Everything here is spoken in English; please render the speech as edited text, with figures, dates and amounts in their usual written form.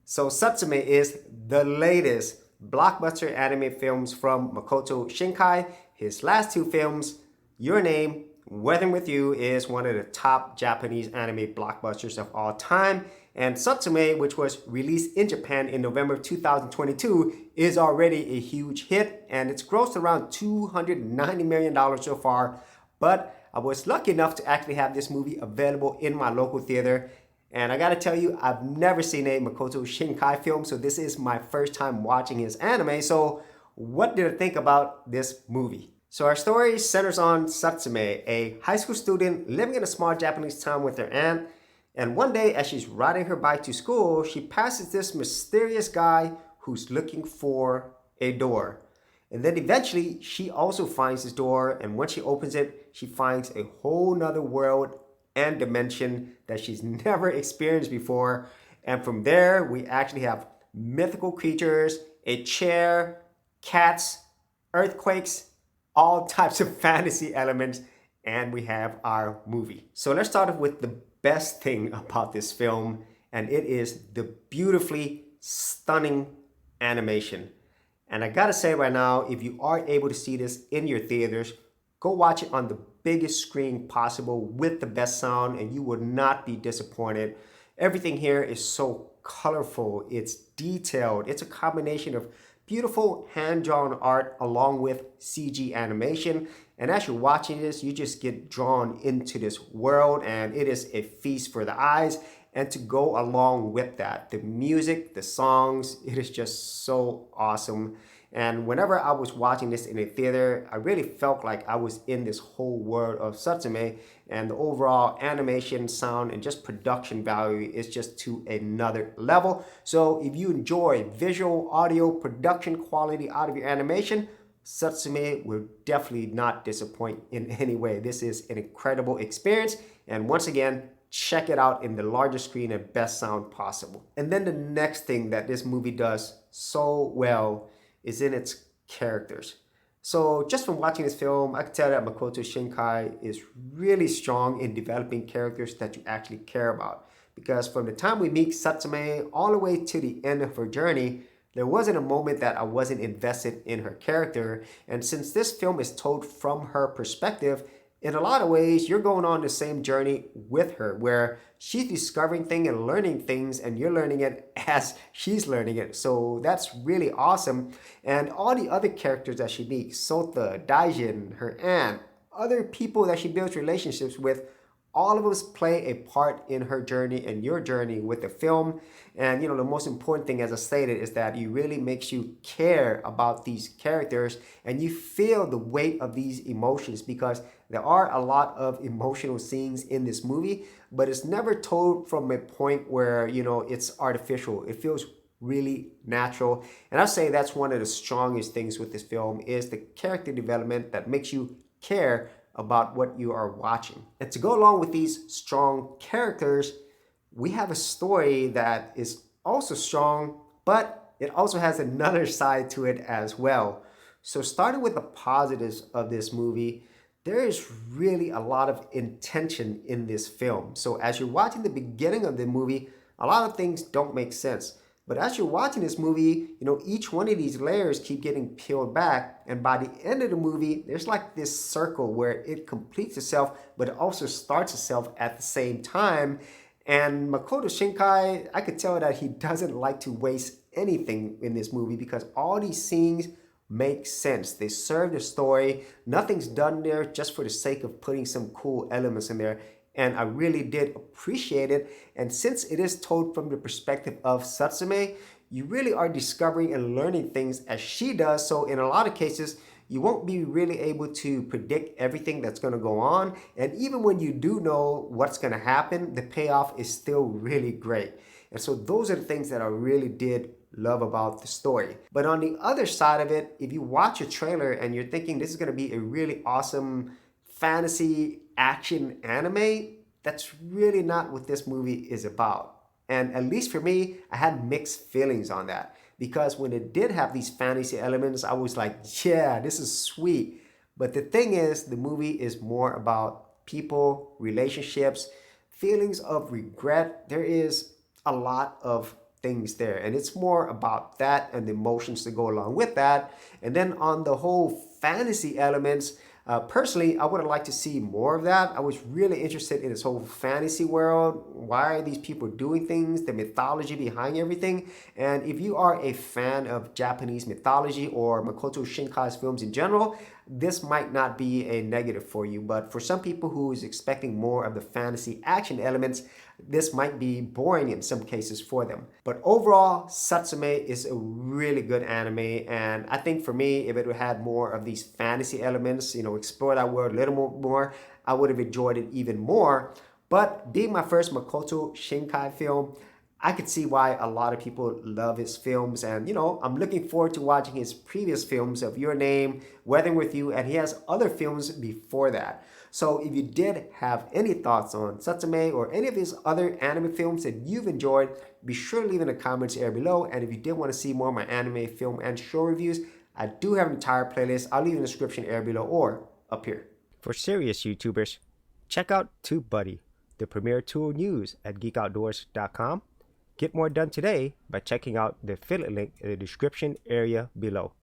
So Suzume is the latest blockbuster anime films from Makoto Shinkai. His last two films, Your Name, Weathering With You, is one of the top Japanese anime blockbusters of all time. And Suzume, which was released in Japan in November 2022, is already a huge hit, and it's grossed around $290 million so far. But I was lucky enough to actually have this movie available in my local theater. And I gotta tell you, I've never seen a Makoto Shinkai film, so this is my first time watching his anime. So what did I think about this movie? So our story centers on Suzume, a high school student living in a small Japanese town with her aunt. And one day, as she's riding her bike to school, she passes this mysterious guy who's looking for a door. And then eventually, she also finds this door, and when she opens it, she finds a whole nother world and dimension that she's never experienced before. And from there, we actually have mythical creatures, a chair, cats, earthquakes, all types of fantasy elements, and we have our movie. So let's start off with the best thing about this film, and it is the beautifully stunning animation. And I gotta say right now, if you are able to see this in your theaters, go watch it on the biggest screen possible with the best sound, and you will not be disappointed. Everything here is so colorful, it's detailed, it's a combination of beautiful hand-drawn art along with CG animation. And as you're watching this, you just get drawn into this world, and it is a feast for the eyes. And to go along with that, the music, the songs, it is just so awesome. And whenever I was watching this in a theater, I really felt like I was in this whole world of Suzume, and the overall animation, sound, and just production value is just to another level. So if you enjoy visual, audio, production quality out of your animation, Suzume will definitely not disappoint in any way. This is an incredible experience, and once again, check it out in the largest screen and best sound possible. And then the next thing that this movie does so well is in its characters. So just from watching this film, I can tell that Makoto Shinkai is really strong in developing characters that you actually care about. Because from the time we meet Suzume all the way to the end of her journey, there wasn't a moment that I wasn't invested in her character. And since this film is told from her perspective, in a lot of ways, you're going on the same journey with her, where she's discovering things and learning things, and you're learning it as she's learning it. So that's really awesome. And all the other characters that she meets, Sota, Daijin, her aunt, other people that she builds relationships with, all of us play a part in her journey and your journey with the film. And the most important thing, as I stated, is that it really makes you care about these characters, and you feel the weight of these emotions, because there are a lot of emotional scenes in this movie, but it's never told from a point where, it's artificial. It feels really natural. And I'd say that's one of the strongest things with this film, is the character development that makes you care about what you are watching. And to go along with these strong characters, we have a story that is also strong, but it also has another side to it as well. So starting with the positives of this movie, there is really a lot of intention in this film. So as you're watching the beginning of the movie, a lot of things don't make sense. But as you're watching this movie, each one of these layers keep getting peeled back. And by the end of the movie, there's like this circle where it completes itself, but it also starts itself at the same time. And Makoto Shinkai, I could tell that he doesn't like to waste anything in this movie, because all these scenes make sense. They serve the story. Nothing's done there just for the sake of putting some cool elements in there. And I really did appreciate it. And since it is told from the perspective of Suzume, you really are discovering and learning things as she does. So in a lot of cases, you won't be really able to predict everything that's going to go on. And even when you do know what's going to happen, the payoff is still really great. And so those are the things that I really did love about the story. But on the other side of it, if you watch a trailer and you're thinking this is going to be a really awesome fantasy action anime, that's really not what this movie is about. And at least for me, I had mixed feelings on that, because when it did have these fantasy elements, I was like, yeah, this is sweet. But the thing is, the movie is more about people, relationships, feelings of regret. There is a lot of things there. And it's more about that and the emotions that go along with that. And then on the whole fantasy elements, personally, I would have liked to see more of that. I was really interested in this whole fantasy world. Why are these people doing things? The mythology behind everything. And if you are a fan of Japanese mythology or Makoto Shinkai's films in general, this might not be a negative for you. But for some people who is expecting more of the fantasy action elements, this might be boring in some cases for them. But overall, Suzume is a really good anime, and I think for me, if it had more of these fantasy elements, explore that world a little more, I would have enjoyed it even more. But being my first Makoto Shinkai film, I could see why a lot of people love his films, and I'm looking forward to watching his previous films of Your Name, Weathering with You, and he has other films before that. So if you did have any thoughts on Suzume or any of his other anime films that you've enjoyed, be sure to leave in the comments area below. And if you did want to see more of my anime, film, and show reviews, I do have an entire playlist. I'll leave in the description area below or up here. For serious YouTubers, check out TubeBuddy, the premier tool news at geekoutdoors.com. Get more done today by checking out the affiliate link in the description area below.